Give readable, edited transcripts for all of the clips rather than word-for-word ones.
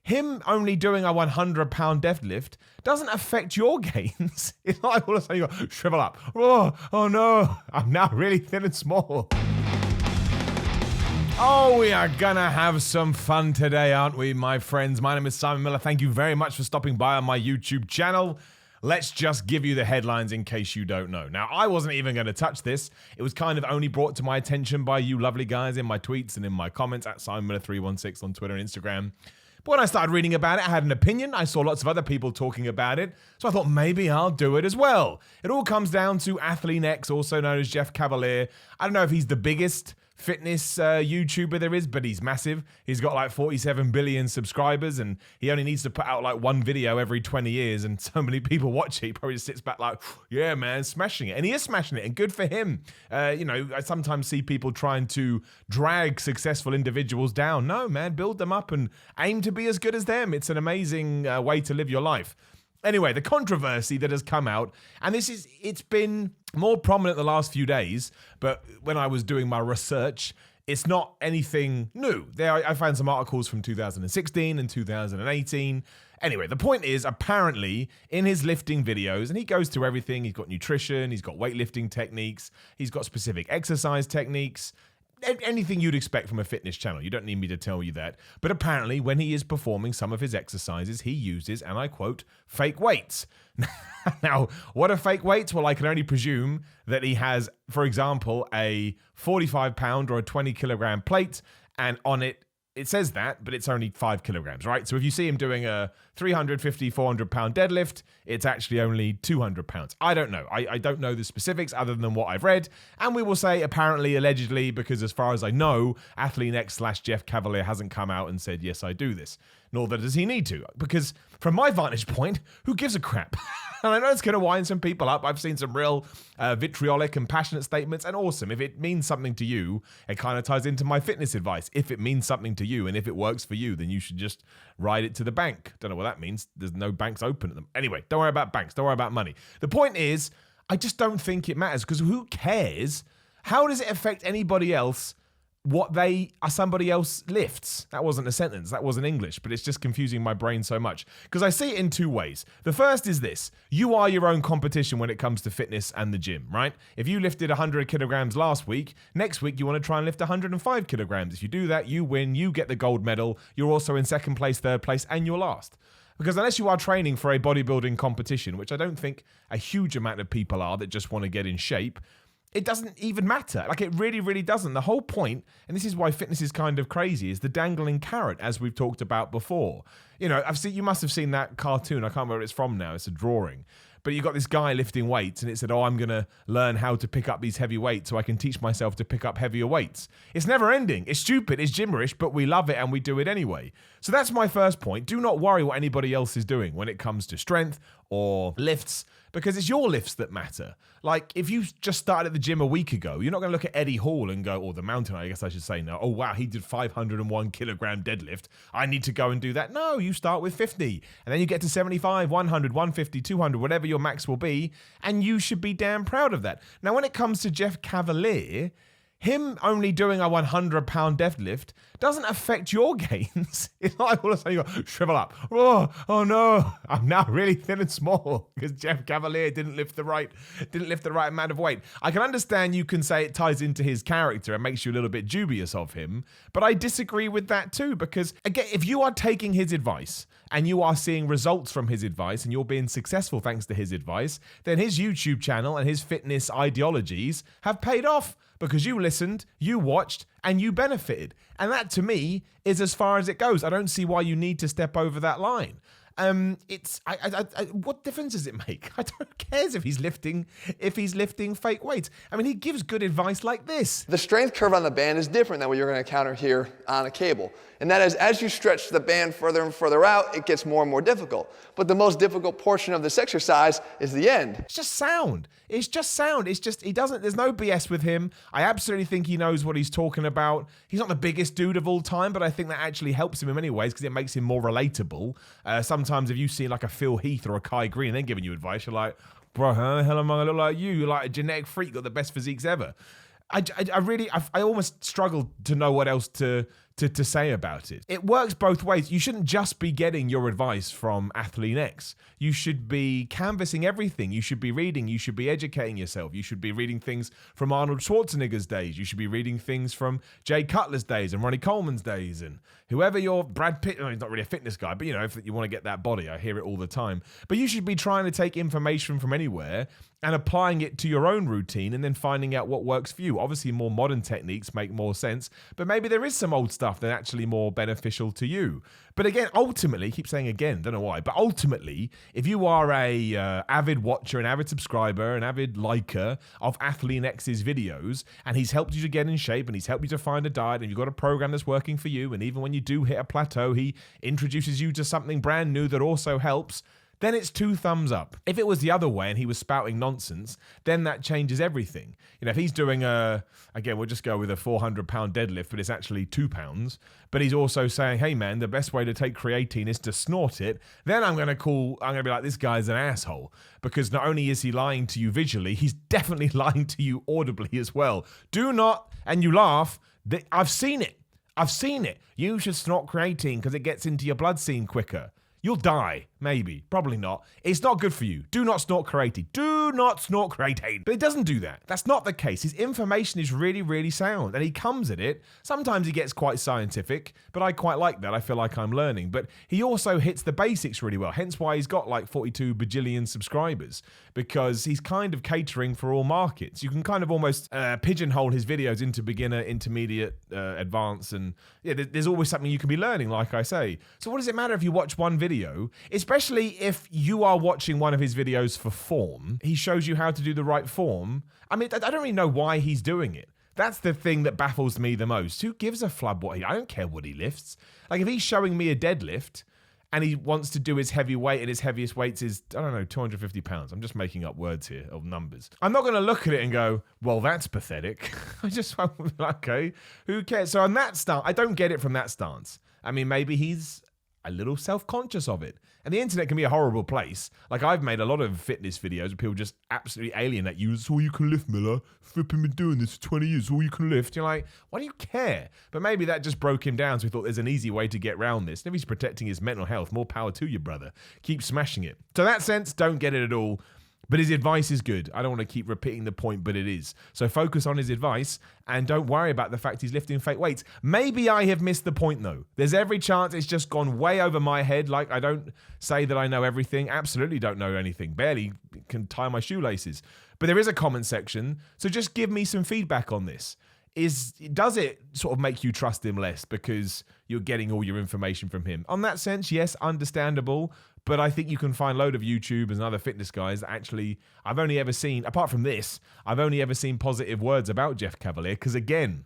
him only doing a 100-pound deadlift doesn't affect your gains. It's not like all of a sudden you go, shrivel up. Oh no, I'm now really thin and small. Oh, we are gonna have some fun today, aren't we, my friends? My name is Simon Miller. Thank you very much for stopping by on my YouTube channel. Let's just give you the headlines in case you don't know. Now, I wasn't even going to touch this. It was kind of only brought to my attention by you lovely guys in my tweets and in my comments at SimonMiller316 on Twitter and Instagram. But when I started reading about it, I had an opinion. I saw lots of other people talking about it. So I thought maybe I'll do it as well. It all comes down to ATHLEAN-X, also known as Jeff Cavaliere. I don't know if he's the biggest fitness YouTuber there is, but he's massive. He's got like 47 billion subscribers, and he only needs to put out like one video every 20 years, and so many people watch it. He probably just sits back like, yeah, man, smashing it. And he is smashing it, and good for him. I sometimes see people trying to drag successful individuals down. No, man, build them up and aim to be as good as them. It's an amazing way to live your life. Anyway, the controversy that has come out, and it's been more prominent the last few days, but when I was doing my research, it's not anything new. I found some articles from 2016 and 2018. Anyway, the point is, apparently, in his lifting videos, and he goes through everything, he's got nutrition, he's got weightlifting techniques, he's got specific exercise techniques, anything you'd expect from a fitness channel. You don't need me to tell you that. But apparently, when he is performing some of his exercises, he uses, and I quote, fake weights. Now, what are fake weights? Well, I can only presume that he has, for example, a 45-pound or a 20-kilogram plate, and on it, it says that, but it's only 5 kilograms, right? So if you see him doing a 350, 400-pound deadlift, it's actually only 200 pounds. I don't know. I don't know the specifics other than what I've read. And we will say apparently, allegedly, because as far as I know, ATHLEAN-X/Jeff Cavaliere hasn't come out and said, yes, I do this. Nor does he need to. Because from my vantage point, who gives a crap? And I know it's going to wind some people up. I've seen some real vitriolic and passionate statements, and awesome. If it means something to you, it kind of ties into my fitness advice. If it means something to you, and if it works for you, then you should just ride it to the bank. Don't know what that means. There's no banks open at them. Anyway, don't worry about banks. Don't worry about money. The point is, I just don't think it matters, because who cares? How does it affect anybody else what somebody else lifts? That wasn't a sentence. That wasn't English, but it's just confusing my brain so much. Because I see it in two ways. The first is this. You are your own competition when it comes to fitness and the gym, right? If you lifted 100 kilograms last week, next week you want to try and lift 105 kilograms. If you do that, you win, you get the gold medal. You're also in second place, third place, and you're last. Because unless you are training for a bodybuilding competition, which I don't think a huge amount of people are that just want to get in shape, it doesn't even matter. Like, it really, really doesn't. The whole point, and this is why fitness is kind of crazy, is the dangling carrot, as we've talked about before. You know, you must have seen that cartoon. I can't remember where it's from now. It's a drawing. But you got this guy lifting weights, and it said, I'm going to learn how to pick up these heavy weights so I can teach myself to pick up heavier weights. It's never ending. It's stupid. It's gibberish, but we love it and we do it anyway. So that's my first point. Do not worry what anybody else is doing when it comes to strength or lifts, because it's your lifts that matter. Like, if you just started at the gym a week ago, you're not going to look at Eddie Hall and go, or the mountain, I guess I should say now, oh, wow, he did 501 kilogram deadlift. I need to go and do that. No, you start with 50, and then you get to 75, 100, 150, 200, whatever your max will be, and you should be damn proud of that. Now, when it comes to Jeff Cavaliere, him only doing a 100-pound deadlift doesn't affect your gains. It's not like all of a sudden you go, shrivel up. Oh no, I'm now really thin and small because Jeff Cavaliere didn't lift the right amount of weight. I can understand you can say it ties into his character and makes you a little bit dubious of him, but I disagree with that too, because again, if you are taking his advice and you are seeing results from his advice and you're being successful thanks to his advice, then his YouTube channel and his fitness ideologies have paid off. Because you listened, you watched, and you benefited. And that, to me, is as far as it goes. I don't see why you need to step over that line. What difference does it make? I don't care if he's lifting fake weights. I mean, he gives good advice like this. The strength curve on the band is different than what you're going to encounter here on a cable. And that is, as you stretch the band further and further out, it gets more and more difficult. But the most difficult portion of this exercise is the end. It's just sound. It's just, there's no BS with him. I absolutely think he knows what he's talking about. He's not the biggest dude of all time, but I think that actually helps him in many ways because it makes him more relatable. Sometimes if you see like a Phil Heath or a Kai Green, they're giving you advice, you're like, bro, how the hell am I going to look like you? You're like a genetic freak, got the best physiques ever. I almost struggle to know what else to to say about it. It works both ways. You shouldn't just be getting your advice from ATHLEAN-X. You should be canvassing everything. You should be reading. You should be educating yourself. You should be reading things from Arnold Schwarzenegger's days. You should be reading things from Jay Cutler's days and Ronnie Coleman's days and whoever your Brad Pitt, he's not really a fitness guy, but if you want to get that body, I hear it all the time. But you should be trying to take information from anywhere and applying it to your own routine and then finding out what works for you. Obviously, more modern techniques make more sense, but maybe there is some old stuff that's actually more beneficial to you. But again, ultimately, keep saying again, don't know why, but ultimately, if you are a avid watcher, an avid subscriber, an avid liker of ATHLEAN-X'S videos, and he's helped you to get in shape, and he's helped you to find a diet, and you've got a program that's working for you, and even when you do hit a plateau, he introduces you to something brand new that also helps, then it's 2 thumbs up. If it was the other way and he was spouting nonsense, then that changes everything. If he's doing again, we'll just go with a 400-pound deadlift, but it's actually 2 pounds, but he's also saying, hey man, the best way to take creatine is to snort it, then I'm going to be like, this guy's an asshole, because not only is he lying to you visually, he's definitely lying to you audibly as well. Do not, and you laugh, I've seen it. You should snort creatine because it gets into your blood scene quicker. You'll die. Maybe. Probably not. It's not good for you. Do not snort creatine. Do not snort creatine. But it doesn't do that. That's not the case. His information is really, really sound. And he comes at it. Sometimes he gets quite scientific, but I quite like that. I feel like I'm learning. But he also hits the basics really well. Hence why he's got like 42 bajillion subscribers. Because he's kind of catering for all markets. You can kind of almost pigeonhole his videos into beginner, intermediate, advanced. And yeah, there's always something you can be learning, like I say. So what does it matter if you watch one video? Especially if you are watching one of his videos for form. He shows you how to do the right form. I mean, I don't really know why he's doing it. That's the thing that baffles me the most. Who gives a flub I don't care what he lifts. Like if he's showing me a deadlift and he wants to do his heavy weight and his heaviest weights is, 250 pounds. I'm just making up words here of numbers. I'm not going to look at it and go, well, that's pathetic. I just won't, okay, who cares? So on that stance, I don't get it from that stance. I mean, maybe he's a little self-conscious of it. And the internet can be a horrible place. Like I've made a lot of fitness videos where people just absolutely alienate you. It's all you can lift, Miller. Flipping been doing this for 20 years. It's all you can lift. You're like, why do you care? But maybe that just broke him down. So he thought there's an easy way to get around this. And if he's protecting his mental health, more power to you, brother. Keep smashing it. So in that sense, don't get it at all. But his advice is good. I don't want to keep repeating the point, but it is. So focus on his advice and don't worry about the fact he's lifting fake weights. Maybe I have missed the point though. There's every chance it's just gone way over my head. Like I don't say that I know everything. Absolutely don't know anything. Barely can tie my shoelaces. But there is a comment section. So just give me some feedback on this. Does it sort of make you trust him less because you're getting all your information from him? On that sense, yes, understandable. But I think you can find a load of YouTubers and other fitness guys that actually, I've only ever seen, apart from this, I've only ever seen positive words about Jeff Cavaliere. Because again,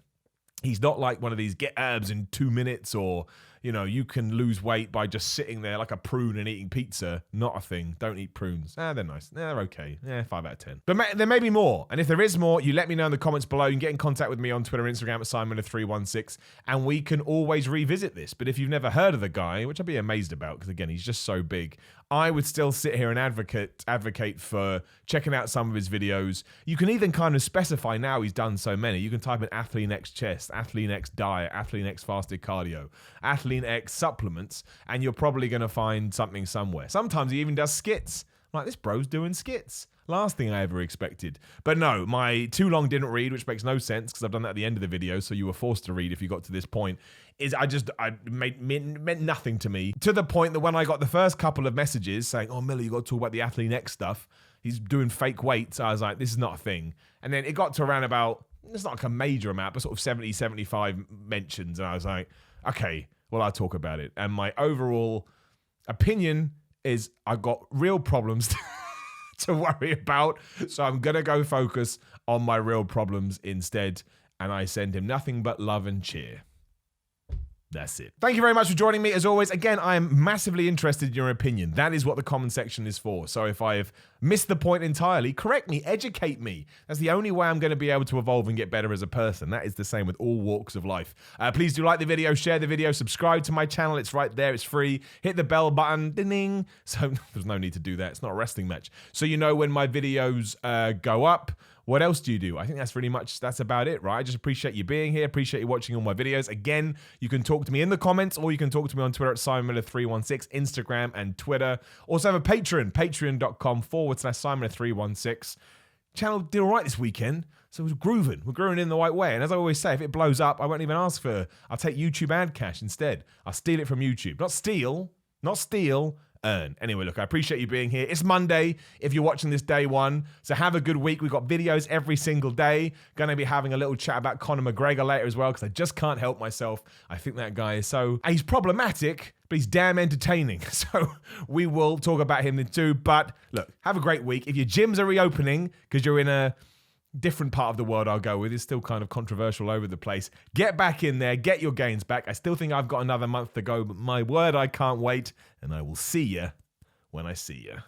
he's not like one of these get abs in 2 minutes or, you can lose weight by just sitting there like a prune and eating pizza. Not a thing. Don't eat prunes. They're nice. They're okay. 5 out of 10. But there may be more. And if there is more, you let me know in the comments below. You can get in contact with me on Twitter and Instagram at SimonMiller316. And we can always revisit this. But if you've never heard of the guy, which I'd be amazed about, because again, he's just so big, I would still sit here and advocate for checking out some of his videos. You can even kind of specify now he's done so many. You can type in ATHLEAN-X chest, ATHLEAN-X diet, ATHLEAN-X fasted cardio, ATHLEAN-X supplements, and you're probably going to find something somewhere. Sometimes he even does skits. I'm like, this bro's doing skits. Last thing I ever expected. But no, my too long didn't read, which makes no sense because I've done that at the end of the video, so you were forced to read if you got to this point, meant nothing to me. To the point that when I got the first couple of messages saying, oh, Miller, you got to talk about the ATHLEAN-X stuff. He's doing fake weights. I was like, this is not a thing. And then it got to around about, it's not like a major amount, but sort of 70, 75 mentions. And I was like, okay, well, I'll talk about it. And my overall opinion is I've got real problems to worry about. So I'm going to go focus on my real problems instead. And I send him nothing but love and cheer. That's it. Thank you very much for joining me. As always, again, I am massively interested in your opinion. That is what the comment section is for. So if I have missed the point entirely, correct me, educate me. That's the only way I'm going to be able to evolve and get better as a person. That is the same with all walks of life. Please do like the video, share the video, subscribe to my channel. It's right there. It's free. Hit the bell button. Ding. So there's no need to do that. It's not a wrestling match. So you know when my videos go up. What else do you do? I think that's about it, right? I just appreciate you being here. Appreciate you watching all my videos. Again, you can talk to me in the comments or you can talk to me on Twitter at SimonMiller316, Instagram and Twitter. Also have a Patreon, patreon.com/SimonMiller316. Channel did all right this weekend, so we're grooving. We're grooving in the right way. And as I always say, if it blows up, I won't even ask for it. I'll take YouTube ad cash instead. I'll steal it from YouTube. Not steal, earn. Anyway, look, I appreciate you being here. It's Monday if you're watching this day one, so have a good week. We've got videos every single day. Going to be having a little chat about Conor McGregor later as well, because I just can't help myself. I think that guy is he's problematic, but he's damn entertaining. So we will talk about him too. But look, have a great week. If your gyms are reopening because you're in a different part of the world, I'll go with. It's still kind of controversial all over the place. Get back in there. Get your gains back. I still think I've got another month to go, but my word, I can't wait. And I will see you when I see you.